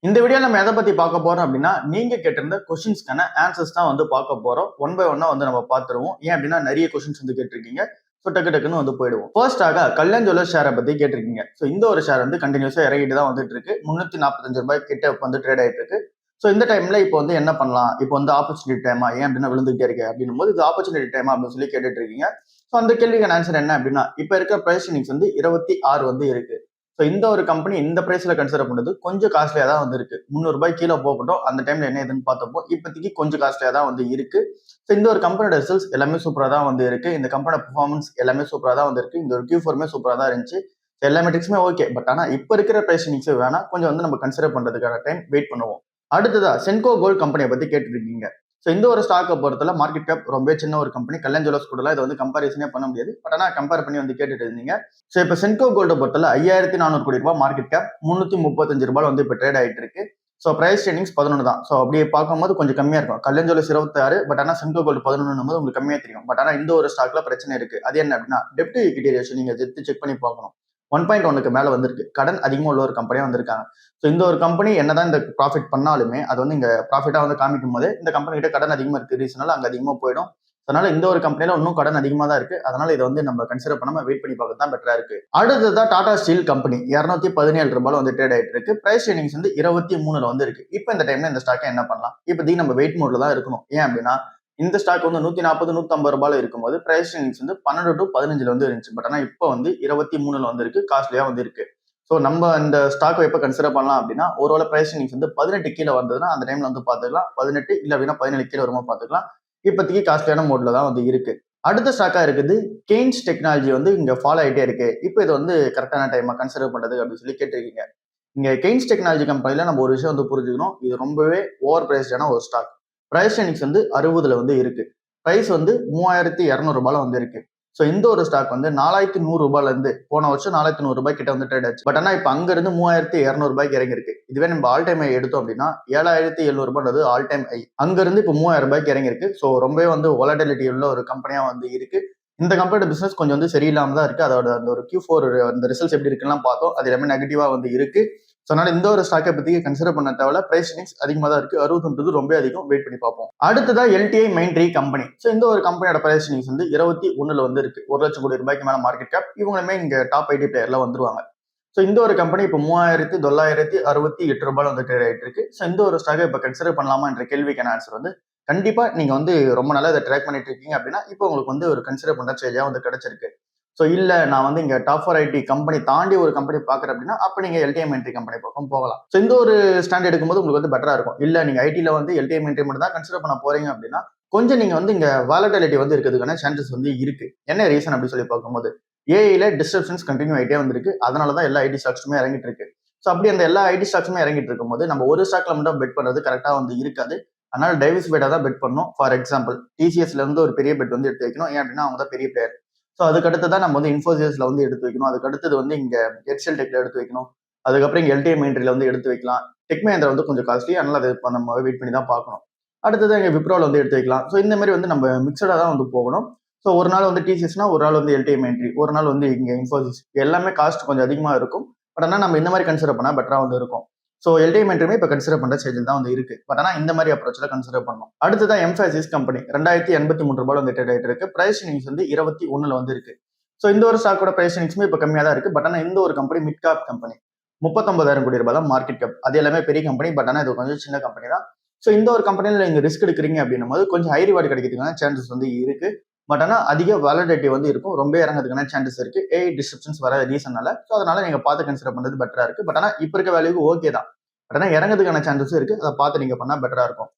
இந்த வீடியோ நம்ம எதை பத்தி பார்க்க போறோம் அப்படின்னா, நீங்க கேட்டிருந்த கொஸ்டின்ஸ்க்கான ஆன்சர்ஸ் தான் வந்து பார்க்க போறோம். ஒன் பை ஒன்னா வந்து நம்ம பார்த்துருவோம். ஏன் அப்படின்னா நிறைய கொஸ்டின்ஸ் வந்து கேட்டிருக்கீங்க. ஸோ டக்கு டக்குன்னு வந்து போயிடுவோம். ஃபர்ஸ்டாக கல்யாண் ஜுவல்லர்ஸ் ஷேரை பத்தி கேட்டிருக்கீங்க. ஸோ இந்த ஒரு ஷேர் வந்து கண்டினியூஸா இறங்கிட்டு தான் வந்துட்டு இருக்கு. ₹345 கிட்ட வந்து ட்ரேட் ஆயிட்டு இருக்கு. ஸோ இந்த டைம்ல இப்போ வந்து என்ன பண்ணலாம்? இப்போ வந்து ஆப்பர்ச்சுனிட்டி டைமா? ஏன் அப்படின்னா விழுந்துட்டே இருக்கு அப்படின்னும் போது இது ஆப்பர்ச்சுனிட்டி டைமா அப்படின்னு சொல்லி கேட்டுட்டு இருக்கீங்க. ஸோ அந்த கேள்விக்கான ஆன்சர் என்ன அப்படின்னா, இப்போ இருக்க பிரைஸ் வந்து 26 வந்து இருக்கு. ஸோ இந்த ஒரு கம்பெனி இந்த பிரைஸ்ல கன்சிடர் பண்ணது கொஞ்சம் காஸ்ட்லியா தான் வந்து இருக்கு. ₹300 கீழே போகட்டும். அந்த டைம்ல என்ன ஏதுன்னு பார்த்தப்போ இப்போதைக்கு கொஞ்சம் காஸ்ட்லியா தான் வந்து இருக்கு. ஸோ இந்த ஒரு கம்பெனியோட ரிசல்ட்ஸ் எல்லாமே சூப்பரா தான் வந்து இருக்கு. இந்த கம்பெனியோட பெர்ஃபார்மன்ஸ் எல்லாமே சூப்பரா தான் வந்து இருக்கு. இந்த ஒரு Q4மே சூப்பரா தான் இருந்துச்சு. எல்லா மெட்ரிக்ஸுமே ஓகே. பட் ஆனா இப்போ இருக்கிற பிரைஸ் வேணா கொஞ்சம் வந்து நம்ம கன்சிடர் பண்றதுக்கான டைம் வெயிட் பண்ணுவோம். அடுத்ததா சென்கோ கோல்ட் கம்பெனியை பத்தி கேட்டுருக்கீங்க. ஸோ இந்த ஒரு ஸ்டாக்கை பொறுத்தல மார்க்கெட் கேப் ரொம்ப சின்ன ஒரு கம்பெனி. கல்யாண் ஜுவல்லர்ஸ் கூட இதை வந்து கம்பேரிசனே பண்ண முடியாது. பட் ஆனால் கம்பேர் பண்ணி வந்து கேட்டுட்டு இருந்தீங்க. ஸோ இப்போ சென்கோ கோல்டை பொறுத்தல 5400 கோடி ரூபாய் மார்க்கெட் கேப், ₹335 வந்து இப்போ ட்ரேட் ஆயிட்டு இருக்கு. ஸோ பிரைஸ் ட்ரேடிங்ஸ் 11 தான். ஸோ அப்படியே பார்க்கும்போது கொஞ்சம் கம்மியா இருக்கும். கல்யாண் ஜுவல்லர்ஸ் 26, பட் ஆனால் சென்கோ கோல்டு 11 போது உங்களுக்கு கம்மியா தெரியும். பட் ஆனால் இந்த ஒரு ஸ்டாக்ல பிரச்சனை இருக்கு. அது என்ன அப்படின்னா டெப்ட் ஈக்விட்டி ரேஷியோ நீங்க செக் பண்ணி பார்க்கணும். 1.1க்கு மேல வந்திருக்கு. கடன் அதிகமா உள்ள ஒரு கம்பெனியா வந்திருக்காங்க. ஸோ இந்த ஒரு கம்பெனி என்னதான் இந்த ப்ராஃபிட் பண்ணாலுமே அது வந்து இங்க ப்ராஃபிட்டா வந்து காமிக்கும் போது இந்த கம்பெனி கிட்ட கடன் அதிகமா இருக்கு. ரீசனால அங்க அதிகமா போயிடும். அதனால இந்த ஒரு கம்பெனில இன்னும் கடன் அதிகமா தான் இருக்கு. அதனால இதை வந்து நம்ம கன்சிடர் பண்ணாம வெயிட் பண்ணி பார்க்க தான் பெட்டரா இருக்கு. அடுத்ததா டாடா ஸ்டீல் கம்பெனி ₹217 வந்து ட்ரேட் ஆயிட்டு இருக்கு. பிரைஸ் ட்ரேடிங்ஸ் வந்து 23 வந்து இருக்கு. இப்போ இந்த டைம்ல இந்த ஸ்டாக்கை என்ன பண்ணலாம்? இப்போதைக்கு நம்ம வெயிட் மோட்ல தான் இருக்கணும். ஏன் அப்படின்னா இந்த ஸ்டாக் வந்து ₹140, ₹150 இருக்கும்போது பிரைஸ் ட்ரேடிங்ஸ் வந்து 12 to 15 வந்து இருந்துச்சு. பட் ஆனால் இப்போ வந்து 23 வந்து இருக்கு. காஸ்ட்லியா வந்து இருக்கு. ஸோ நம்ம இந்த ஸ்டாக்கை எப்போ கன்சிடர் பண்ணலாம் அப்படின்னா ஒருவேளை பிரைஸ் வந்து 18 கீழே வந்ததுன்னா அந்த டைம்ல வந்து பார்த்துக்கலாம். 18 இல்லை அப்படின்னா 17 கீழே வருமா பார்த்துக்கலாம். இப்போதைக்கு காஸ்ட்லியான மோட்ல தான் வந்து இருக்கு. அடுத்த ஸ்டாக்கா இருக்குது கெய்ன்ஸ் டெக்னாலஜி வந்து இங்க ஃபாலோ ஆகிட்டே இருக்கு. இப்போ இது வந்து கரெக்டான டைமா கன்சிடர் பண்றது அப்படின்னு சொல்லி கேட்டிருக்கீங்க. இங்க கெய்ன்ஸ் டெக்னாலஜி கம்பெனில நம்ம ஒரு விஷயம் வந்து புரிஞ்சுக்கணும். இது ரொம்பவே ஓவர் பிரைஸ்டான ஒரு ஸ்டாக். பிரைஸ் வந்து 60 வந்து இருக்கு. பிரைஸ் வந்து ₹3200 வந்து இருக்கு. ஸோ இந்த ஒரு ஸ்டாக் வந்து ₹4100 இருந்து போன வருஷம் ₹4100 கிட்ட வந்து ட்ரேட் ஆச்சு. பட் ஆனால் இப்போ அங்க இருந்து ₹3200 இறங்கி இருக்கு. இதுவே நம்ம ஆல் டைம் ஐ எடுத்தோம் அப்படின்னா ₹7700 ஆல் டைம் ஐ. அங்க இருந்து இப்போ ₹3000 இறங்கி இருக்கு. ஸோ ரொம்பவே வந்து வாலட்டிலிட்டி உள்ள ஒரு கம்பெனியா வந்து இருக்கு. இந்த கம்பெனியோட பிசினஸ் கொஞ்சம் வந்து சரியில்லாம தான் இருக்கு. அதோட அந்த ஒரு Q4 அந்த ரிசல்ட்ஸ் எப்படி இருக்குன்னு பார்த்தோம். அது எல்லாமே நெகட்டிவா வந்து இருக்கு. ஸோ அதனால இந்த ஒரு ஸ்டாக்கை பத்தி கன்சிடர் பண்ண தேவையில்ல. பிரைஸ் அதிகமாக தான் இருக்கு. 60 ரொம்ப அதிகம். வெயிட் பண்ணி பார்ப்போம். அடுத்ததா LTI Mindtree கம்பெனி. ஸோ இந்த ஒரு கம்பெனியோட பிரைஸ் வந்து 21 வந்து இருக்கு. ₹1,00,000 கோடி மேல மார்க்கெட் கேப். இவங்களுமே இங்க டாப் ஐடி பிளேயர்ல வந்துருவாங்க. ஸோ இந்த ஒரு கம்பெனி இப்போ ₹3968 வந்து ட்ரேட் ஆயிட்டு இருக்கு. ஸோ இந்த ஒரு ஸ்டாக்கை இப்போ கன்சிடர் பண்ணலாமா என்ற கேள்விக்கான ஆன்சர் வந்து கண்டிப்பா நீங்க வந்து ரொம்ப நாளா இதை ட்ராக் பண்ணிட்டு இருக்கீங்க அப்படின்னா இப்போ உங்களுக்கு வந்து ஒரு கன்சிடர் பண்ற ஸ்டேஜா வந்து கிடைச்சிருக்கு. ஸோ இல்ல நான் வந்து இங்க டாப் 4 ஐடி கம்பெனி தாண்டி ஒரு கம்பெனி பாக்குறேன் அப்படின்னா அப்ப நீங்க LTI Mindtree கம்பெனி பக்கம் போகலாம். ஸோ இந்த ஒரு ஸ்டாண்ட் எடுக்கும்போது உங்களுக்கு வந்து பெட்டரா இருக்கும். இல்ல நீங்க ஐடில வந்து LTI Mindtree மட்டும் தான் கன்சிடர் பண்ண போறீங்க அப்படின்னா கொஞ்சம் நீங்க வந்து இங்க வாலட்டிலிட்டி வந்து இருக்கிறதுக்கான சான்சஸ் வந்து இருக்கு. என்ன ரீசன் அப்படின்னு சொல்லி பார்க்கும்போது ஏஐல டிஸ்ட்ரப்ஷன்ஸ் கண்டினியூ ஆகிட்டே வந்திருக்கு. அதனாலதான் எல்லா ஐடி ஸ்டாக்ஸுமே இறங்கிட்டு இருக்கு. ஸோ அப்படி அந்த எல்லா ஐடி ஸ்டாக்ஸுமே இறங்கிட்டு இருக்கும்போது நம்ம ஒரு ஸ்டாக்ல மட்டும் பெட் பண்றது கரெக்டா வந்து இருக்காது. அதனால டைவர்சிஃபைடா தான் பெட் பண்ணணும். ஃபார் எக்ஸாம்பிள் TCSல இருந்து ஒரு பெரிய பெட் வந்து எடுத்து வைக்கணும். ஏன் அப்படின்னா அவங்க தான் பெரிய பிளேயர். ஸோ அதுக்கடுத்து தான் நம்ம வந்து இன்ஃபோசிஸ்ல வந்து எடுத்து வைக்கணும். அதுக்கடுத்தது வந்து இங்க HCL டெக்ல எடுத்து வைக்கணும். அதுக்கப்புறம் இங்க LTI Mindtree வந்து எடுத்து வைக்கலாம். டெக் மஹிந்திரா வந்து கொஞ்சம் காஸ்ட்லி. அதனால அதை நம்ம வெயிட் பண்ணி தான் பார்க்கணும். அடுத்தது இங்க விப்ரோல வந்து எடுத்து வைக்கலாம். ஸோ இந்த மாதிரி வந்து நம்ம மிக்சடா தான் வந்து போகணும். ஸோ ஒரு நாள் வந்து TCSனா ஒரு நாள் வந்து LTI Mindtree, ஒரு நாள் வந்து இங்க இன்ஃபோசிஸ். எல்லாமே காஸ்ட் கொஞ்சம் அதிகமா இருக்கும். பட் ஆனால் நம்ம இந்த மாதிரி கன்சிடர் பண்ணா பெட்டரா வந்து இருக்கும். ஸோ LTI Mindtree இப்போ கன்சிடர் பண்ற ஸ்டேஜில் தான் வந்து இருக்கு. பட் ஆனால் இந்த மாதிரி அப்ரோச்ல கன்சிடர் பண்ணணும். அடுத்ததான் Mphasis கம்பெனி ₹2083 வந்து ட்ரேட் ஆயிட்டு இருக்கு. பிரைஸ் வந்து 21 வந்து இருக்கு. ஸோ இந்த ஒரு ஸ்டாக்கோட பிரைஸ் இப்போ கம்மியாக தான் இருக்கு. பட் ஆனால் இந்த ஒரு கம்பெனி மிட் கேப் கம்பெனி ₹39,000 கோடி தான் மார்க்கெட் கேப். அது எல்லாமே பெரிய கம்பெனி. பட் ஆனால் இது கொஞ்சம் சின்ன கம்பெனி தான். ஸோ இந்த ஒரு கம்பெனியில் நீங்க ரிஸ்க் எடுக்கிறீங்க அப்படின்னும் போது கொஞ்சம் ஹை ரிவார்டு கிடைக்கிறதுக்கான சான்சஸ் வந்து இருக்கு. பட் ஆனால் அதிக வாலட்டிலிட்டி வந்து இருக்கும். ரொம்ப இறங்கிறதுக்கான சான்சஸ் இருக்கு. AI டிஸ்ட்ரப்ஷன்ஸ் வர ரீசனால. ஸோ அதனால நீங்க பார்த்து கன்சிடர் பண்றது பெட்டரா இருக்கு. பட் ஆனால் இப்போ இருக்க வேல்யூக்கு ஓகே தான். பட் ஆனால் இறங்கிறதுக்கான சான்சஸும் இருக்கு. அதை பார்த்து நீங்க பண்ணா பெட்டரா இருக்கும்.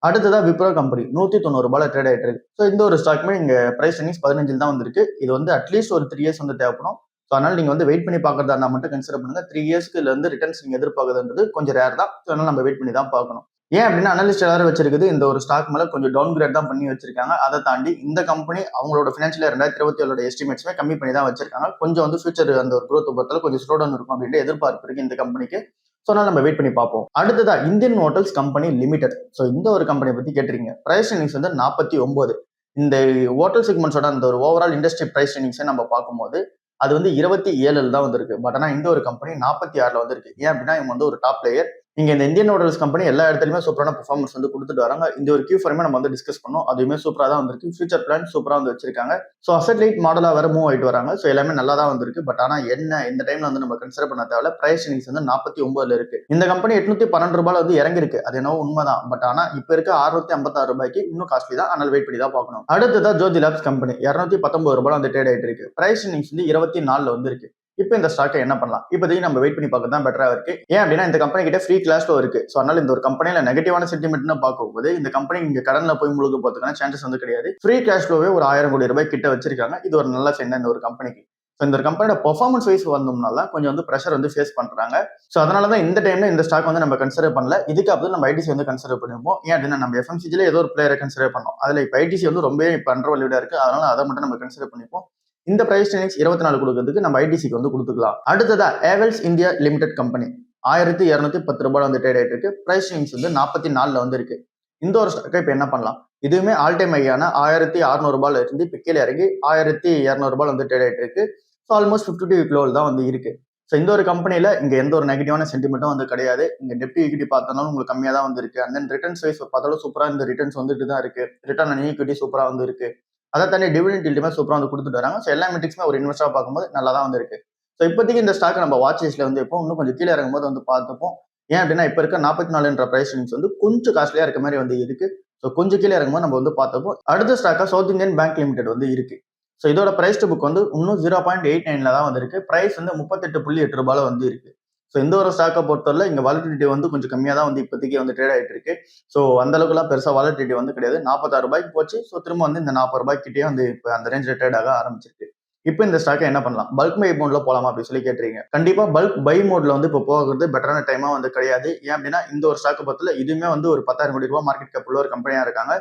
அடுத்ததா விப்ரோ கம்பெனி ₹190 ட்ரேட் ஆயிட்டு இருக்கு. ஸோ இந்த ஒரு ஸ்டாக்குமே இங்க பிரைஸ் 15 தான் வந்திருக்கு. இது வந்து அட்லீஸ்ட் ஒரு 3 இயர்ஸ் வந்து தேவைப்படும். ஸோ அதனால நீங்க வந்து வெயிட் பண்ணி பார்க்கறதா இருந்தா மட்டும் கன்சிடர் பண்ணுங்க. 3 இயர்ஸ்க்கு இருந்து ரிட்டர்ன்ஸ் நீங்க எதிர்பார்க்கறதுன்றது கொஞ்சம் ரேர் தான். ஸோ அதனால நம்ம வெயிட் பண்ணி தான் பார்க்கணும். ஏன் அப்படின்னா அனலிஸ்ட் எல்லாரும் வச்சிருக்குது இந்த ஒரு ஸ்டாக் மேல கொஞ்சம் டவுன் கிரேட் தான் பண்ணி வச்சிருக்காங்க. அதை தாண்டி இந்த கம்பெனி அவங்களோட ஃபினான்ஷியல் 2027 எஸ்டிமேட்ஸ்மே கம்மி பண்ணி தான் வச்சிருக்காங்க. கொஞ்சம் வந்து ஃபியூச்சர் அந்த ஒரு growth பொறுத்தல கொஞ்சம் ஸ்லோ டவுன் இருக்கும் அப்படின்ட்டு எதிர்பார்ப்பு இருக்கு இந்த கம்பெனிக்கு. ஸோ அதனால நம்ம வெயிட் பண்ணி பார்ப்போம். அடுத்ததா Indian hotels company limited. So இந்த ஒரு கம்பெனியை பத்தி கேட்டிருக்கீங்க. பிரைஸ் வந்து 49. இந்த ஹோட்டல் செக்மெண்ட்ஸோட அந்த ஒரு ஓவரால் இண்டஸ்ட்ரி பிரைஸ் நம்ம பார்க்கும்போது அது வந்து 27 தான் வந்திருக்கு. பட் ஆனால் இந்த ஒரு கம்பெனி 46 வந்திருக்கு. ஏன் அப்படின்னா இவங்க வந்து ஒரு டாப் பிளேயர். இங்க இந்த இந்தியன் ஹோட்டல்ஸ் கம்பெனி எல்லா இடத்துலயுமே சூப்பரான பெர்ஃபார்மன்ஸ் வந்து கொடுத்துட்டு வராங்க. இந்த ஒரு Q4 நம்ம வந்து டிஸ்கஸ் பண்ணோம். அதுவுமே சூப்பரா தான் வந்திருக்கு. ஃபியூச்சர் பிளான் சூப்பரா வந்து வச்சிருக்காங்க. ஸோ அசெட் லைட் மாடலா வேற மூவ் ஆயிட்டு வராங்க. ஸோ எல்லாமே நல்லா தான் வந்திருக்கு. பட் ஆனா என்ன இந்த டைம்ல வந்து நம்ம கன்சிடர் பண்ண தேவையில்ல. பிரைஸ் இன்டெக்ஸ் வந்து 49ல இருக்கு. இந்த கம்பெனி ₹812 வந்து இறங்கி இருக்கு. அது என்னவோ உண்மைதான். பட் ஆனா இப்ப இருக்க ₹656 இன்னும் காஸ்ட்லி தான். அதனால வெயிட் பண்ணி தான் பார்க்கணும். அடுத்ததா ஜோதி லேப்ஸ் கம்பெனி ₹219 வந்து ட்ரேட் ஆயிட்டு இருக்கு. பிரைஸ் இன்டெக்ஸ் வந்து 24ல வந்து இருக்கு. இப்போ இந்த ஸ்டாக்கை என்ன பண்ணலாம்? இப்போதைக்கு நம்ம வெயிட் பண்ணி பார்க்க தான் பெட்டரா இருக்கு. ஏன் அப்படின்னா இந்த கம்பெனி கிட்ட ஃப்ரீ கேஷ் ஃப்ளோ இருக்கு. ஸோ அதனால இந்த ஒரு கம்பெனியில நெகட்டிவான சென்டிமெண்ட்னு பார்க்கும்போது இந்த கம்பெனி இங்க கடன்ல போய் முழுக்க போறதுக்கான சான்சஸ் வந்து கிடையாது. ஃப்ரீ கேஷ் ஃப்ளோவே ஒரு ₹1000 கோடி கிட்ட வச்சிருக்காங்க. இது ஒரு நல்ல சைன் இந்த ஒரு கம்பெனிக்கு. ஸோ இந்த ஒரு கம்பெனியோட பெர்ஃபார்மன்ஸ் வைஸ் வந்தோம்னால கொஞ்சம் வந்து ப்ரெஷர் வந்து ஃபேஸ் பண்றாங்க. ஸோ அதனால தான் இந்த டைம்ல இந்த ஸ்டாக் வந்து நம்ம கன்சிடர் பண்ணல. இதுக்கு அப்புறம் நம்ம ஐடிசி வந்து கன்சிடர் பண்ணிருப்போம். ஏன் அப்படின்னா நம்ம எஃப்எம்சிஜில ஏதோ ஒரு பிளேயரை கன்சிடர் பண்ணோம். அதுல இப்போ ஐடிசி வந்து ரொம்பவே இப்போ அண்டர் வேல்யூடா இருக்கு. அதனால அதை மட்டும் நம்ம கன்சிடர் பண்ணிப்போம். இந்த பிரைஸ் இன்டெக்ஸ் 24 கொடுக்கிறதுக்கு நம்ம ஐடிசிக்கு வந்து கொடுத்துக்கலாம். அடுத்ததா ஏவல்ஸ் இந்தியா லிமிடெட் கம்பெனி ₹1210 வந்து ட்ரேட் ஆயிட்டு இருக்கு. பிரைஸ் இன்டெக்ஸ் வந்து 44ல வந்து இருக்கு. இந்த ஒரு ஸ்டாக்கை இப்போ என்ன பண்ணலாம்? இதுவுமே ஆல் டைம் ஹையான ₹1600 இருந்து இப்போ கீழே இறங்கி ₹1200 வந்து ட்ரேட் ஆயிட்டு இருக்கு. ஸோ ஆல்மோஸ்ட் 52 வீக் லோவில் தான் வந்து இருக்கு. ஸோ இந்த ஒரு கம்பெனியில இங்க எந்த ஒரு நெகட்டிவான சென்டிமெண்ட்டும் வந்து கிடையாது. இங்க டெப்ட் ஈக்விட்டி பார்த்தாலும் உங்களுக்கு கம்மியா தான் வந்து இருக்கு. அண்ட் தென் ரிட்டர்ன்ஸ் வைஸ் பார்த்தாலும் சூப்பரா இந்த ரிட்டர்ன்ஸ் வந்துட்டு தான் இருக்கு. ரிட்டர்ன் ஆன் ஈக்விட்டி சூப்பரா வந்து இருக்கு. அதை தாண்டி டிவிடெண்ட் ஈல்டுமே சூப்பரா வந்து கொடுத்துட்டு வராங்க. ஸோ எல்லா மெட்ரிக்ஸுமே ஒரு இன்வெஸ்டரா பார்க்கும்போது நல்லா தான் வந்து இருக்கு. ஸோ இப்போதைக்கு இந்த ஸ்டாக் நம்ம வாட்ச் லிஸ்ட்ல வந்து இப்போ இன்னும் கொஞ்சம் கீழே இறங்கும்போது வந்து பார்த்துப்போம். ஏன் அப்படின்னா இப்ப இருக்க 44 பிரைஸ் வந்து கொஞ்சம் காஸ்ட்லியா இருக்க மாதிரி வந்து இருக்கு. ஸோ கொஞ்சம் கீழே இறங்கும்போது நம்ம வந்து பார்த்துப்போம். அடுத்த ஸ்டாக்கா சவுத் இந்தியன் பேங்க் லிமிடெட் வந்து இருக்கு. ஸோ இதோட பிரைஸ் டு புக் வந்து இன்னும் 0.89ல தான் வந்து இருக்கு. பிரைஸ் வந்து ₹38.8 வந்து இருக்கு. ஸோ இந்த ஒரு ஸ்டாக்கை பொறுத்தவரை இங்க வாலட்டிலிட்டி வந்து கொஞ்சம் கம்மியா தான் வந்து இப்போதைக்கு வந்து ட்ரேட் ஆயிட்டு இருக்கு. ஸோ அந்த அளவுக்குலாம் பெருசா வாலட்டிலிட்டி வந்து கிடையாது. ₹46 போச்சு. ஸோ திரும்ப வந்து இந்த ₹40 கிட்டே வந்து இப்போ அந்த ரேஞ்சில் ட்ரேட் ஆக ஆரம்பிச்சிருக்கு. இப்போ இந்த ஸ்டாக்கை என்ன பண்ணலாம்? பல்க் பை மோட்ல போலாமா அப்படின்னு சொல்லி கேட்டுறீங்க. கண்டிப்பா பல்க் பை மோட்ல வந்து இப்போ போகிறது பெட்டரான டைமா வந்து கிடையாது. ஏன் அப்படின்னா இந்த ஒரு ஸ்டாக்கை பொறுத்தல இதுவுமே வந்து ஒரு ₹10,000 மார்க்கெட் கேப் உள்ள ஒரு கம்பெனியா இருக்காங்க.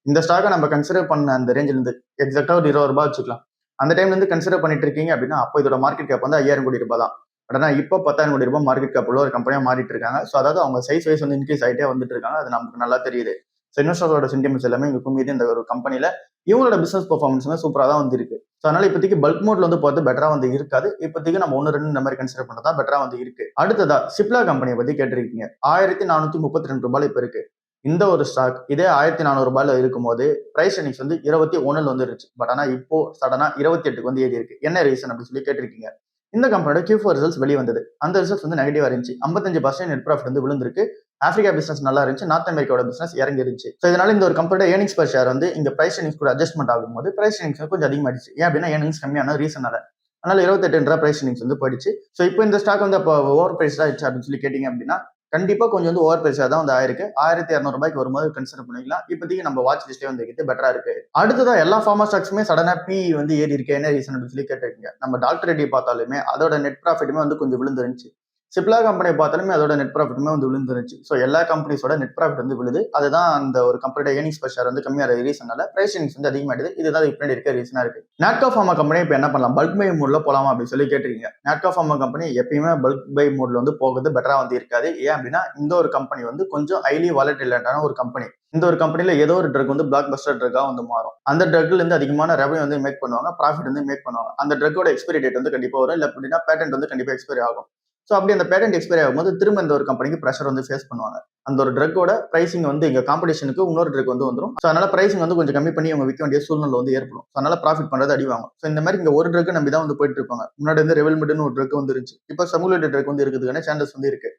இந்த ஸ்டாக்கை நம்ம கன்சிடர் பண்ண அந்த ரேஞ்சில் இருந்து எக்ஸாக்டா ஒரு ₹20 வச்சுக்கலாம். அந்த டைம்ல இருந்து கன்சிடர் பண்ணிட்டு இருக்கீங்க அப்படின்னா அப்போ இதோட மார்க்கெட் கேப் வந்து ₹5,000 தான். பட் ஆனால் இப்போ ₹10,000 மார்க்கெட் கேப் உள்ள ஒரு கம்பெனியா மாறிட்டு இருக்காங்க. ஸோ அதாவது அவங்க சைஸ் வைஸ் வந்து இன்க்ரீஸ் ஆகிட்டே வந்துட்டு இருக்காங்க. அது நமக்கு நல்லா தெரியுது. ஸோ இன்வெஸ்டரோட சென்டிமெண்ட்ஸ் எல்லாமே இங்க குமியுது இந்த ஒரு கம்பெனில. இவங்களோட பிசினஸ் பெர்ஃபார்மன்ஸ் சூப்பரா தான் வந்து இருக்கு. ஸோ அதனால இப்போதைக்கு பல்க் மோட்ல வந்து பார்த்து பெட்டரா வந்து இருக்காது. இப்போதைக்கு நம்ம 1-2 இந்த மாதிரி கன்சிடர் பண்ணதா பெட்டரா வந்து இருக்கு. அடுத்ததா சிப்லா கம்பெனியை பத்தி கேட்டிருக்கீங்க. ₹1432 இப்போ இருக்கு. இந்த ஒரு ஸ்டாக் இதே ₹1400 இருக்கும்போது பிரைஸ் இன்டெக்ஸ் வந்து 21ல வந்து இருந்துச்சு. பட் ஆனா இப்போ சடனா 28க்கு வந்து ஏறி இருக்கு. என்ன ரீசன் அப்படின்னு சொல்லி கேட்டிருக்கீங்க. இந்த கம்பெனியோட Q4 ரிசல்ட்ஸ் வெளியே வந்தது. அந்த ரிசல்ட்ஸ் வந்து நெகட்டிவா இருந்துச்சு. 55% நெட் ப்ராஃபிட் வந்து விழுந்திருக்கு. ஆப்பிரிக்கா பிசினஸ் நல்லா இருந்துச்சு. நார்த் அமெரிக்காவோட பிசினஸ் இறங்கி இருந்துச்சு. ஸோ இதனால இந்த ஒரு கம்பெனியோட ஏர்னிங்ஸ் பர் ஷேர் வந்து இங்க பிரைஸ் இன்டெக்ஸ் கூட அட்ஜஸ்ட்மெண்ட் ஆகும்போது பிரைஸ் இன்டெக்ஸ் கொஞ்சம் அதிகமாயிடுச்சு. ஏன் அப்படின்னா ஏர்னிங்ஸ் கம்மியான ரீசனால. அதனால 28 பிரைஸ் இன்டெக்ஸ் வந்து போயிடுச்சு. ஸோ இப்போ இந்த ஸ்டாக் வந்து அப்போ ஓவர் பிரைஸ் ஆயிடுச்சு அப்படின்னு சொல்லி கேட்டீங்க அப்படின்னா கண்டிப்பா கொஞ்சம் வந்து ஓவர் பிரைஸா தான் வந்து ஆயிருக்கு. ₹1200 வரும்போது கன்சிடர் பண்ணிக்கலாம். இப்போதைக்கு நம்ம வாட்ச் லிஸ்டே வந்து வைக்கிறது பெட்டரா இருக்கு. அடுத்ததான் எல்லா ஃபார்மா ஸ்டாக்ஸுமே சடனா பி வந்து ஏறி இருக்கு. என்ன ரீசன் அப்படின்னு சொல்லி கேட்டிருக்கீங்க. நம்ம டாக்டர் ரெட்டி பார்த்தாலுமே அதோட நெட் ப்ராஃபிட்டுமே வந்து கொஞ்சம் விழுந்துருந்துச்சு. சிப்லா கம்பெனியை பார்த்தாலுமே அதோட நெட் ப்ராஃபிட்டுமே வந்து விழுந்துருச்சு. ஸோ எல்லா கம்பெனிஸோட நெட் ப்ராஃபிட் வந்து விழுது. அதுதான் அந்த ஒரு கம்பெனியோட ஏர்னிங்ஸ் பர் ஷேர் வந்து கம்மியான ரீசனால பிரைஸ் இன்டெக்ஸ் வந்து அதிகமாயிடுது. இதுதான் பின்னாடி இருக்க ரீசனா இருக்கு. நாட்கோ ஃபார்மா கம்பெனி இப்போ என்ன பண்ணலாம்? பல்க் பை மோட்ல போலாமா அப்படின்னு சொல்லி கேட்டிருக்கீங்க. நாட்கோ ஃபார்மா கம்பெனி எப்பயுமே பல்க் பை மோட்ல வந்து போகிறது பெட்டரா வந்து இருக்காது. ஏன் அப்படின்னா இந்த ஒரு கம்பெனி வந்து கொஞ்சம் ஹைலி வாலட்டிலான ஒரு கம்பெனி. இந்த ஒரு கம்பெனில ஏதோ ஒரு ட்ரக் வந்து பிளாக் பஸ்டர் ட்ரக்கா வந்து மாறும். அந்த ட்ரக்ல இருந்து அதிகமான ரெவன்யூ வந்து மேக் பண்ணுவாங்க. ப்ராஃபிட் வந்து மேக் பண்ணுவாங்க. அந்த ட்ரக்கோட எக்ஸ்பைரி டேட் வந்து கண்டிப்பா வரும். இல்லை அப்படின்னா பேட்டன்ட் வந்து கண்டிப்பா எக்ஸ்பைரி ஆகும். ஸோ அப்படி அந்த பேட்டன்ட் எக்ஸ்பைரி ஆகும்போது திரும்ப இந்த ஒரு கம்பெனிக்கு ப்ரெஷர் வந்து ஃபேஸ் பண்ணுவாங்க. அந்த ஒரு ட்ரக்கோட பிரைசிங் வந்து இங்க காம்படிஷனுக்கு இன்னொரு ட்ரக் வந்து வந்துடும். ஸோ அதனால பிரைசிங் வந்து கொஞ்சம் கம்மி பண்ணி அவங்க விற்க வேண்டிய சூழ்நிலை வந்து ஏற்படும். ஸோ அதனால ப்ராஃபிட் பண்றது அடிவாங்க. ஸோ இந்த மாதிரி இங்க ஒரு ட்ரக் நம்பி தான் வந்து போயிட்டு இருப்பாங்க. முன்னாடி வந்து ரெவல்மெட்னு ஒரு ட்ரக் வந்து இருந்துச்சு. இப்போ சமுலேட்டட் ட்ரக் வந்து இருக்குதுக்கான சான்சஸ் வந்து இருக்கு.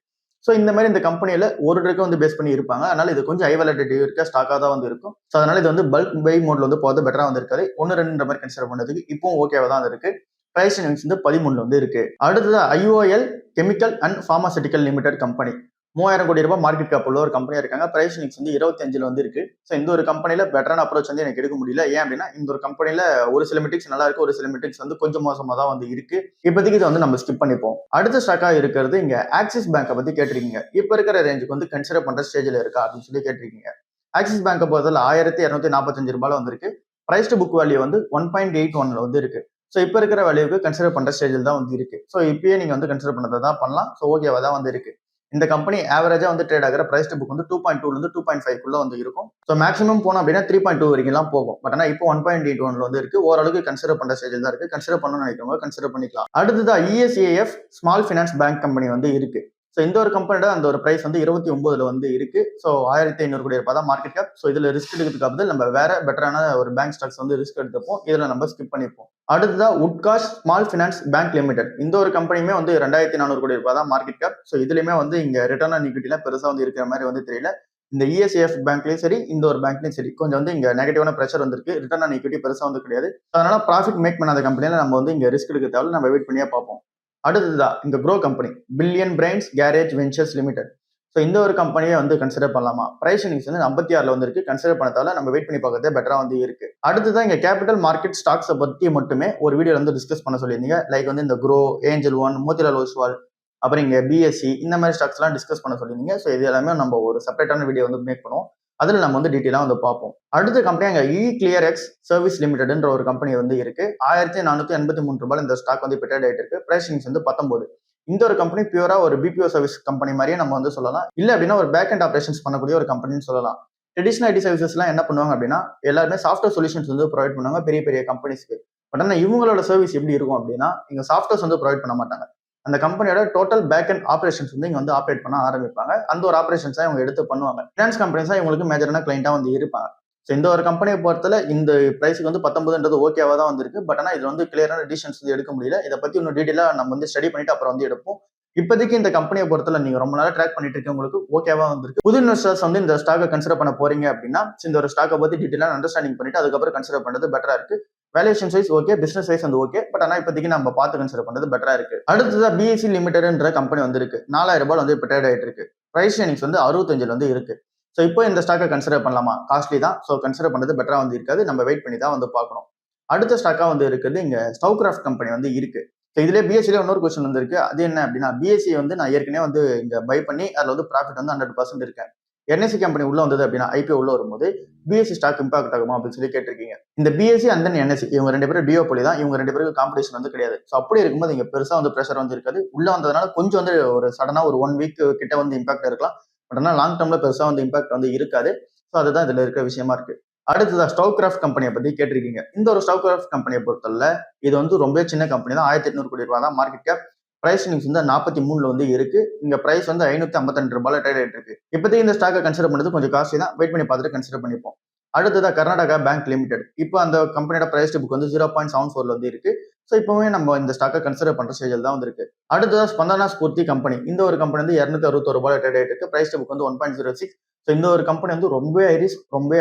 ஸோ இந்த மாதிரி இந்த கம்பெனியில ஒரு ட்ரக் வந்து பேஸ் பண்ணி இருப்பாங்க. அதனால இது கொஞ்சம் ஹை வாலட்டிலிட்டி இருக்க ஸ்டாக்கா தான் வந்து இருக்கும். ஸோ அதனால இது வந்து பல்க் பை மோட்ல வந்து போகிறது பெட்டரா வந்து இருக்காது. 1-2 மாதிரி கன்சிடர் பண்ணதுக்கு இப்பவும் ஓகேவா தான் இருக்கு. பிரைஸ் இன்டெக்ஸ் வந்து 13ல வந்து இருக்கு. அடுத்தது IOL chemical and pharmaceutical limited company ₹3000 market cap உள்ள ஒரு கம்பெனியா இருக்காங்க. பிரைஸ் இன்டெக்ஸ் வந்து 25ல வந்து இருக்கு. ஸோ இந்த ஒரு கம்பெனில பெட்டரான அப்ரோச் வந்து எனக்கு எடுக்க முடியல. ஏன் அப்படின்னா இந்த ஒரு கம்பெனில ஒரு சில மெட்ரிக்ஸ் நல்லா இருக்கு, ஒரு சில மெட்ரிக்ஸ் வந்து கொஞ்சம் மோசமா தான் வந்து இருக்கு. இப்போதைக்கு இதை வந்து நம்ம ஸ்கிப் பண்ணிப்போம். அடுத்த ஸ்டாக்கா இருக்கிறது இங்க ஆக்சிஸ் பேங்கை பத்தி கேட்டிருக்கீங்க. இப்ப இருக்கிற ரேஞ்சுக்கு வந்து கன்சிடர் பண்ற ஸ்டேஜ்ல இருக்கா அப்படின்னு சொல்லி கேட்டிருக்கீங்க. ஆக்சிஸ் பேங்கை பொறுத்தவரை ₹1245 வந்து இருக்கு. பிரைஸ் டு புக் வேல்யூ வந்து 1.81ல வந்து இருக்கு. ஸோ இப்போ இருக்கிற வேல்யூக்கு கன்சிடர் பண்ற ஸ்டேஜில் தான் வந்து இருக்கு. ஸோ இப்பயே நீங்க வந்து கன்சிடர் பண்ணதை தான் பண்ணலாம். ஸோ ஓகேவா தான் வந்து இருக்கு. இந்த கம்பெனி ஆவரேஜா வந்து ட்ரேட் ஆகிற பிரைஸ் டு புக் வந்து 2.2ல 2.5 வந்து இருக்கும். ஸோ மேக்ஸிமம் போனோம் அப்படின்னா 3.2 வரைக்கும் போகும். பட் ஆனால் இப்போ 1.81ல வந்து இருக்கு. ஓரளவுக்கு கன்சிடர் பண்ற ஸ்டேஜில் தான் இருக்கு. கன்சிடர் பண்ணணும்னு நினைக்கிறவங்க கன்சிடர் பண்ணிக்கலாம். அடுத்ததா ESAF small finance bank company வந்து இருக்கு. ஸோ இந்த ஒரு கம்பெனியோட அந்த ஒரு பிரைஸ் வந்து 29 வந்து இருக்கு. ஸோ 1500 கோடி ரூபாய் தான் மார்க்கெட் கேப். ஸோ இதுல ரிஸ்க் எடுக்கிறதுக்கு பதில் நம்ம வேற பெட்டரான ஒரு பேங்க் ஸ்டாக்ஸ் வந்து ரிஸ்க் எடுத்துப்போம். இதுல நம்ம ஸ்கிப் பண்ணிப்போம். அடுத்ததா உட்காஷ் ஸ்மால் பினான்ஸ் பேங்க் லிமிடெட். இந்த ஒரு கம்பெனியுமே வந்து 2400 கோடி ரூபாய் தான் மார்க்கெட் கேப். ஸோ இதுலயுமே வந்து இங்க ரிட்டர்ன் ஆன் ஈக்விட்டில பெருசா வந்து இருக்கிற மாதிரி வந்து தெரியல. இந்த இஎஸ்ஐஎஃப் பேங்க்லயும் சரி, இந்த ஒரு பேங்க்லயும் சரி, கொஞ்சம் வந்து இங்க நெகட்டிவான பிரஷர் வந்திருக்கு. ரிட்டர்ன் ஆன் ஈக்விட்டி பெருசா வந்து கிடையாது. அதனால ப்ராஃபிட் மேக் பண்ணாத கம்பெனியில நம்ம வந்து இங்க ரிஸ்க் எடுக்க தேவை. நம்ம வெயிட் பண்ணியே பார்ப்போம். அடுத்ததுதான் இந்த Groww company Billion Brains Garage Ventures Limited. So இந்த ஒரு கம்பெனியை வந்து கன்சிடர் பண்ணலாமா? பிரைஸ் இன்டெக்ஸ் வந்து 56 வந்திருக்கு. கன்சிடர் பண்ணதால நம்ம வெயிட் பண்ணி பார்க்கறதே பெட்டரா வந்து இருக்கு. அடுத்ததான் இங்க கேபிட்டல் மார்க்கெட் ஸ்டாக்ஸை பத்தி மட்டுமே ஒரு வீடியோ வந்து டிஸ்கஸ் பண்ண சொல்லியிருந்தீங்க. லைக் வந்து இந்த grow, angel one, Motilal Oswal, அப்புறம் இங்க பிஎஸ்சி, இந்த மாதிரி ஸ்டாக்ஸ் எல்லாம் டிஸ்கஸ் பண்ண சொல்லியிருந்தீங்க. ஸோ இது எல்லாமே நம்ம ஒரு செப்பரேட்டான வீடியோ வந்து மேக் பண்ணுவோம். அதில் நம்ம வந்து டீட்டெயிலாக வந்து பார்ப்போம். அடுத்த கம்பெனி அங்கே கிளியர் எக்ஸ் சர்வீஸ் லிமிடெட்ன்ற ஒரு கம்பெனி வந்து இருக்கு. 1483 ரூபாய் இந்த ஸ்டாக் வந்து ட்ரேட் ஆயிட்டு இருக்கு. பிரைஸ் வந்து 19. இந்த ஒரு கம்பெனி பியூரா ஒரு பிபிஓ சர்வீஸ் கம்பெனி மாதிரியே நம்ம வந்து சொல்லலாம். இல்ல அப்படின்னா ஒரு பேக் அண்ட் ஆபரேஷன்ஸ் பண்ணக்கூடிய ஒரு கம்பெனின்னு சொல்லலாம். ட்ரெடிஷனல் ஐடி சர்வீசஸ் எல்லாம் என்ன பண்ணுவாங்க அப்படின்னா எல்லாருமே சாஃப்ட்வேர் சொல்யூஷன்ஸ் வந்து ப்ரொவைட் பண்ணுவாங்க பெரிய பெரிய கம்பெனிஸ்க்கு. பட் ஆனால் இவங்களோட சர்வீஸ் எப்படி இருக்கும் அப்படின்னா இங்க சாஃப்ட்வேர்ஸ் வந்து ப்ரொவைட் பண்ண மாட்டாங்க. அந்த கம்பெனியோட டோட்டல் பேக் அண்ட் ஆபரேஷன்ஸ் வந்து இங்க வந்து ஆப்ரேட் பண்ண ஆரம்பிப்பாங்க. அந்த ஒரு ஆபரேஷன்ஸா இவங்க எடுத்து பண்ணுவாங்க. ஃபினான்ஸ் கம்பெனிஸா இவங்களுக்கு மேஜரான கிளைண்டா வந்து இருப்பாங்க. ஸோ இந்த ஒரு கம்பெனியை பொறுத்தல இந்த பிரைஸுக்கு வந்து 19ன்றது ஓகேவா தான் வந்திருக்கு. பட் ஆனால் இதுல வந்து கிளியரான டிசிஷன்ஸ் வந்து எடுக்க முடியல. இதை பத்தி இன்னும் டீட்டெயிலா நம்ம வந்து ஸ்டடி பண்ணிட்டு அப்புறம் வந்து எடுப்போம். இப்போதைக்கு இந்த கம்பெனியை பொறுத்தல நீங்க ரொம்ப நாளா ட்ராக் பண்ணிட்டு இருக்கவங்களுக்கு ஓகேவா வந்திருக்கு. புது இன்வெஸ்டர்ஸ் வந்து இந்த ஸ்டாக்கை கன்சிடர் பண்ண போறீங்க அப்படின்னா இந்த ஒரு ஸ்டாக்கை பத்தி டீட்டெயிலா அண்டர்ஸ்டாண்டிங் பண்ணிட்டு அதுக்கப்புறம் கன்சிடர் பண்றது பெட்டரா இருக்கு. Valuation wise okay, business wise வந்து ஓகே. பட் ஆனால் இப்போதைக்கு நம்ம பார்த்து கன்சிடர் பண்றது பெட்டரா இருக்கு. அடுத்ததா பிஎஸ்சி லிமிடெட்ன்ற கம்பெனி வந்து இருக்கு. 4000 ரூபாய் வந்து இப்போ ட்ரேட் ஆயிட்டு இருக்கு. பிரைஸ் இன்டெக்ஸ் வந்து 65 வந்து இருக்கு. ஸோ இப்போ இந்த ஸ்டாக்கை கன்சிடர் பண்ணலாமா? காஸ்ட்லி தான். ஸோ கன்சிடர் பண்றது பெட்டரா வந்து இருக்காது. நம்ம வெயிட் பண்ணி தான் வந்து பார்க்கணும். அடுத்த ஸ்டாக்கா வந்து இருக்குது இங்க ஸ்டவ்கிராஃப்ட் கம்பெனி வந்து இருக்கு. ஸோ இதுல பிஎஸ்சியில இன்னொரு கொஸ்டின் வந்து இருக்கு. அது என்ன அப்படின்னா பிஎஸ்சி வந்து நான் ஏற்கனவே வந்து இங்க பை பண்ணி அதுல வந்து ப்ராஃபிட் வந்து 100% இருக்கேன். என்எஸ்சி கம்பெனி உள்ள வந்தது அப்படின்னா ஐபிஓ உள்ள வரும்போது பிஎஸ்சி ஸ்டாக் இம்பாக்ட் ஆகுமா அப்படின்னு சொல்லி கேட்டிருக்கீங்க. இந்த பிஎஸ்சி அண்ட் தென் என்எஸ்சி இவங்க 2 பேரும் டிஓபோலி தான். இவங்க 2 பேருக்கு காம்படிஷன் வந்து கிடையாது. ஸோ அப்படி இருக்கும்போது இங்க பெருசா வந்து ப்ரெஷர் வந்து இருக்காது. உள்ள வந்ததுனால கொஞ்சம் வந்து ஒரு சடனா ஒரு 1 வீக் கிட்ட வந்து இம்பாக்ட் இருக்கலாம். பட் ஆனால் லாங் டேர்ம்ல பெருசா வந்து இம்பாக்ட் வந்து இருக்காது. ஸோ அதுதான் இதுல இருக்கிற விஷயமா இருக்கு. அடுத்ததா ஸ்டவ்கிராஃப்ட் கம்பெனியை பத்தி கேட்டிருக்கீங்க. இந்த ஒரு ஸ்டவ்கிராஃப்ட் கம்பெனியை பொறுத்தல இது வந்து ரொம்ப சின்ன கம்பெனி தான். 1800 கோடி ரூபாய் தான் மார்க்கெட் கேப். பிரைஸ் இன்டெக்ஸ் வந்து 43 வந்து இருக்கு. இங்க பிரைஸ் வந்து 552 ரூபாய் ட்ரேட் ஆயிட்டு இருக்கு. இப்போதைக்கு இந்த ஸ்டாக்கை கன்சிடர் பண்றது கொஞ்சம் காஸ்ட்லி தான். வெயிட் பண்ணி பார்த்துட்டு கன்சிடர் பண்ணிப்போம். அடுத்ததா கர்நாடகா பேங்க் லிமிடெட். இப்போ அந்த கம்பெனியோட பிரைஸ் புக் வந்து 0.74 வந்து இருக்கு. ஸோ இப்போவே நம்ம இந்த ஸ்டாக்கை கன்சிடர் பண்ற ஸ்டேஜில் தான் வந்து இருக்கு. அடுத்ததா ஸ்பந்தனா ஸ்பூர்த்தி கம்பெனி. இந்த ஒரு கம்பெனி வந்து 261 ரூபாய் ட்ரேட் ஆயிட்டு இருக்கு. பிரைஸ் புக் வந்து 1.06. ஸோ இந்த ஒரு கம்பெனி வந்து ரொம்ப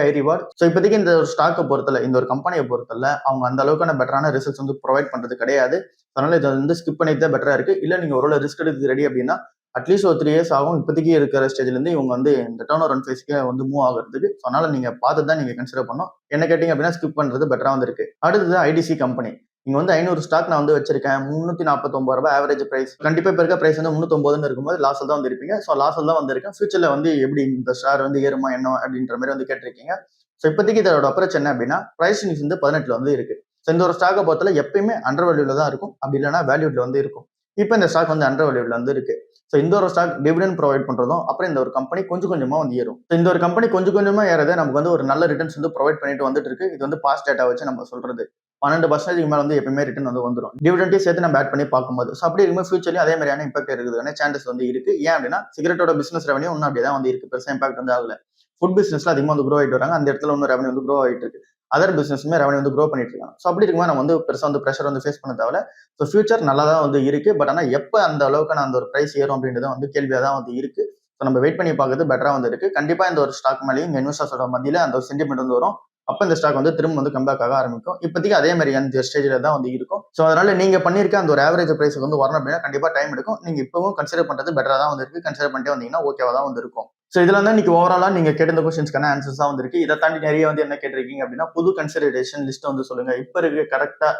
ஹை ரிவார்ட். ஸோ இப்போதைக்கு இந்த ஒரு ஸ்டாக்கை பொறுத்தல இந்த ஒரு கம்பெனியை பொறுத்தல அவங்க அந்த அளவுக்கான பெட்டரான ரிசல்ட்ஸ் வந்து ப்ரொவைட் பண்றது கிடையாது. அதனால இதை வந்து ஸ்கிப் பண்ணிட்டு தான் பெட்டரா இருக்கு. இல்ல நீங்க ஒரு ரிஸ்க் எடுத்து ரெடி அப்படின்னா அட்லீஸ்ட் ஒரு 3 years ஆகும். இப்போதைக்கு இருக்கிற ஸ்டேஜ்ல இருந்து இவங்க வந்து இந்த டர்ன் ஓவர் ஃபேஸ்க்கு வந்து மூவ் ஆகுறதுக்கு. அதனால நீங்க பார்த்து தான் நீங்க கன்சிடர் பண்ணணும். என்ன கேட்டீங்க அப்படின்னா ஸ்கிப் பண்றது பெட்டரா வந்து இருக்கு. அடுத்தது ஐடிசி கம்பெனி. இங்க வந்து 500 ஸ்டாக் நான் வந்து வச்சிருக்கேன். 349 ரூபாய் ஆவரேஜ் பிரைஸ். கண்டிப்பா இப்ப இருக்க பிரைஸ் வந்து 309 இருக்கும்போது லாஸ்ல தான் வந்து இருப்பீங்க. ஸோ லாஸ்ல தான் வந்திருக்கேன். ஃபியூச்சர்ல வந்து எப்படி இந்த ஷேர் வந்து ஏறுமா என்ன அப்படின்ற மாதிரி வந்து கேட்டிருக்கீங்க. ஸோ இப்போதைக்கு இதோட அப்ரோச் என்ன அப்படின்னா பிரைஸ் இன்டெக்ஸ் வந்து 18 வந்து இருக்கு. ஸோ இந்த ஒரு ஸ்டாக்கை பொறுத்தல எப்பயுமே அண்டர் வேல்யூல தான் இருக்கும். அப்படி இல்லைன்னா வேல்யூட்ல வந்து இருக்கும். இப்போ இந்த ஸ்டாக் வந்து அண்டர் வேல்யூல வந்து இருக்கு. ஸோ இந்த ஒரு ஸ்டாக் டிவிடெண்ட் ப்ரொவைட் பண்றதும் அப்புறம் இந்த ஒரு கம்பெனி கொஞ்சம் கொஞ்சமா வந்து ஏறும். இந்த ஒரு கம்பெனி கொஞ்சம் கொஞ்சமா ஏறதை நமக்கு வந்து ஒரு நல்ல ரிட்டர்ன்ஸ் வந்து ப்ரொவைட் பண்ணிட்டு வந்துட்டு இருக்கு. இது வந்து பாஸ்ட் டேட்டா வச்சு நம்ம சொல்றது 12% மேல வந்து எப்பவுமே ரிட்டர்ன் வந்து வந்துடும். டிவிடெண்டையும் சேர்த்து நம்ம ஆட் பண்ணி பார்க்கும்போது. ஸோ அப்படி இருக்கும்போது ஃபியூச்சர்லயும் அதே மாதிரியான இம்பாக்ட் இருக்குதுன்னு சான்சஸ் வந்து இருக்கு. ஏன் அப்படின்னா சிகரெட்டோட பிசினஸ் ரெவன்யூ இன்னும் அப்படியே தான் வந்து இருக்கு. பெருசா இம்பாக்ட் வந்து ஆகல. ஃபுட் பிசினஸ்ல அதிகமாக வந்து க்ரோ ஆகிட்டு வராங்க. அந்த இடத்துல இன்னும் ரெவன்யூ வந்து க்ரோ ஆகிட்டு இருக்கு. அதர் பிசினஸ்மே ரெவன்யூ வந்து க்ரோ பண்ணிட்டு இருக்காங்க. ஸோ அப்படி இருக்கும்போது நம்ம வந்து பெருசா வந்து ப்ரெஷர் வந்து ஃபேஸ் பண்ண தேவை. ஸோ ஃபியூச்சர் நல்லா தான் வந்து இருக்கு. பட் ஆனால் எப்போ அந்த அளவுக்கான அந்த ஒரு பிரைஸ் ஏறும் அப்படின்றது வந்து கேள்வியாக தான் வந்து இருக்கு. ஸோ நம்ம வெயிட் பண்ணி பார்க்கறது பெட்டரா வந்து இருக்கு. கண்டிப்பா இந்த ஒரு ஸ்டாக் மேலேயும் இந்த இன்வெஸ்டர்ஸோட மத்தியில அந்த ஒரு சென்டிமெண்ட் வந்து வரும். அப்ப இந்த ஸ்டாக் வந்து திரும்ப வந்து கம்பேக் ஆக ஆரம்பிக்கும். இப்போதைக்கு அதே மாதிரி அந்த ஸ்டேஜ்ல தான் வந்து இருக்கும். ஸோ அதனால நீங்க பண்ணிருக்க அந்த ஒரு ஆவரேஜ் பிரைஸ்க்கு வந்து வரணும் அப்படின்னா கண்டிப்பா டைம் எடுக்கும். நீங்க இப்பவும் கன்சிடர் பண்றது பெட்டரா தான் வந்து இருக்கு. கன்சிடர் பண்ணிட்டு வந்தீங்கன்னா ஓகேவா தான் வந்து இருக்கும். ஸோ இதுல தான் இன்னைக்கு ஓவராலா நீங்க கேட்ட இந்த கொஸ்டின்ஸ்க்கான ஆன்சர்ஸ் தான் வந்திருக்கு. இதை தாண்டி நிறைய வந்து என்ன கேட்டிருக்கீங்க அப்படின்னா புது கன்சிடரேஷன் லிஸ்ட் வந்து சொல்லுங்க. இப்ப இருக்கு கரெக்டா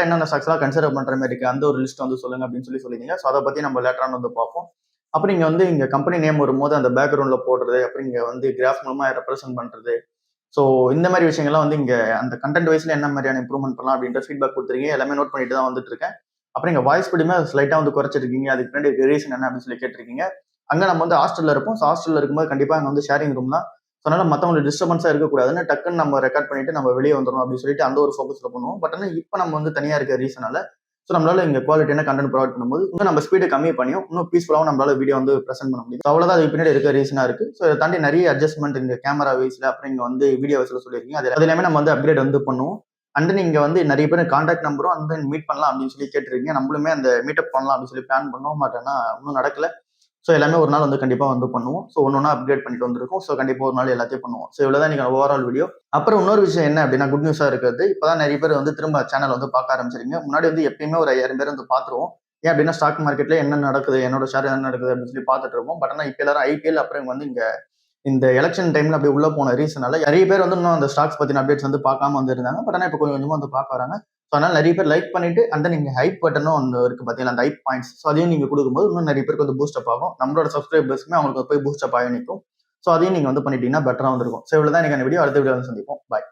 என்னென்ன ஸ்டாக்ஸ் எல்லாம் கன்சிடர் பண்ற மாதிரி இருக்கு அந்த ஒரு லிஸ்ட் வந்து சொல்லுங்க அப்படின்னு சொல்லியிருந்தீங்க. ஸோ அதை பத்தி நம்ம லேட்டரான வந்து பார்ப்போம். அப்புறம் இங்க வந்து இங்க கம்பெனி நேம் வரும்போது அந்த பேக்ரவுண்ட்ல போடுறது, அப்புறம் இங்க வந்து கிராஃப் மூலமா ரெப்ரசென்ட் பண்றது. ஸோ இந்த மாதிரி விஷயங்கள்லாம் வந்து இங்க அந்த கண்டென்ட் வைஸ்ல என்ன மாதிரியான இம்ப்ரூவ்மெண்ட் பண்ணலாம் அப்படின்ற ஃபீட்பேக் கொடுத்துருக்கீங்க. எல்லாமே நோட் பண்ணிட்டு தான் வந்துட்டு இருக்கேன். அப்புறம் இங்க வாய்ஸ் படியுமே ஸ்லைட்டா வந்து குறைச்சிருக்கீங்க. அதுக்கு பின்னாடி ரீசன் என்ன அப்படின்னு சொல்லி கேட்டிருக்கீங்க. அங்க நம்ம வந்து ஹாஸ்டல்ல இருப்போம். ஸோ ஹாஸ்டல்ல இருக்கும்போது கண்டிப்பா அங்க வந்து ஷேரிங் ரூம் தான். ஸோ அதனால மற்றவங்களுக்கு டிஸ்டர்பன்ஸா இருக்கக்கூடாதுன்னு டக்குன்னு நம்ம ரெக்கார்ட் பண்ணிட்டு நம்ம வெளியே வந்துடும் அப்படின்னு சொல்லிட்டு அந்த ஒரு ஃபோக்கஸ்ல பண்ணுவோம். பட் ஆனால் இப்போ நம்ம வந்து தனியா இருக்க ரீசனால ஸோ நம்மளால இங்க குவாலிட்டியான கண்டென்ட் ப்ரொவைட் பண்ணும்போது இன்னும் நம்ம ஸ்பீடு கம்மி பண்ணியும் இன்னும் பீஸ்ஃபுல்லாகவும் நம்மளால வீடியோ வந்து ப்ரெசென்ட் பண்ண முடியும். அவ்வளோதான் அது பின்னாடி இருக்க ரீசனா இருக்கு. ஸோ இதை தாண்டி நிறைய அட்ஜஸ்ட்மெண்ட் இங்க கேமரா வைஸ்ல அப்புறம் இங்க வந்து வீடியோ வைஸ்ல சொல்லியிருக்கீங்க. அது எல்லாமே நம்ம வந்து அப்கிரேட் வந்து பண்ணுவோம். அண்ட் நீங்க வந்து நிறைய பேர் கான்டாக்ட் நம்பரும் அந்த மீட் பண்ணலாம் அப்படின்னு சொல்லி கேட்டிருக்கீங்க. நம்மளுமே அந்த மீட்டப் பண்ணலாம் அப்படின்னு சொல்லி பிளான் பண்ணோம். பட் ஆனால் இன்னும் நடக்கல. ஸோ எல்லாமே ஒரு நாள் வந்து கண்டிப்பா வந்து பண்ணுவோம். ஸோ ஒன்னொன்னா அப்கிரேட் பண்ணிட்டு வந்திருக்கோம். ஸோ கண்டிப்பா ஒரு நாள் எல்லாத்தையும் பண்ணுவோம். ஸோ இவ்வளவுதான் நீங்க ஓவரால் வீடியோ. அப்புறம் இன்னொரு விஷயம் என்ன அப்படின்னா குட் நியூஸா இருக்கிறது, இப்பதான் நிறைய பேர் வந்து திரும்ப சேனல் வந்து பார்க்க ஆரம்பிச்சிருக்கீங்க. முன்னாடி வந்து எப்பயுமே ஒரு 5000 பேர் வந்து பார்த்துருவோம். ஏன் அப்படின்னா ஸ்டாக் மார்க்கெட்ல என்ன நடக்குது, என்னோட ஷேர் என்ன நடக்குது அப்படின்னு சொல்லி பார்த்துட்டு இருப்போம். பட் ஆனால் இப்ப எல்லாரும் ஐபிஎல் அப்புறம் வந்து இங்க இந்த எலெக்ஷன் டைம்ல அப்படி உள்ள போன ரீசனால நிறைய பேர் வந்து இன்னும் அந்த ஸ்டாக்ஸ் பத்தின அப்டேட்ஸ் வந்து பார்க்காம வந்து இருந்தாங்க. பட் ஆனால் இப்போ கொஞ்சம் கொஞ்சமா வந்து பார்க்க வராங்க. ஸோ அதனால நிறைய பேர் லைக் பண்ணிட்டு அந்த நீங்க ஹைப் பட்டனும் ஒன்று இருக்கு பார்த்தீங்களா, அந்த ஹைப் பாயிண்ட்ஸ். ஸோ அதையும் நீங்க கொடுக்கும்போது இன்னும் நிறைய பேருக்கு வந்து பூஸ்ட் அப் ஆகும். நம்மளோட சப்ஸ்கிரைபர்ஸ்க்குமே அவங்களுக்கு போய் பூஸ்ட் அப் ஆகி நிற்கும். ஸோ அதையும் நீங்க வந்து பண்ணிட்டீங்கன்னா பெட்டரா வந்திருக்கும். ஸோ இவ்வளவுதான் எனக்கு வீடியோ. அடுத்த வீடியோ வந்து சந்திப்போம். பாய்.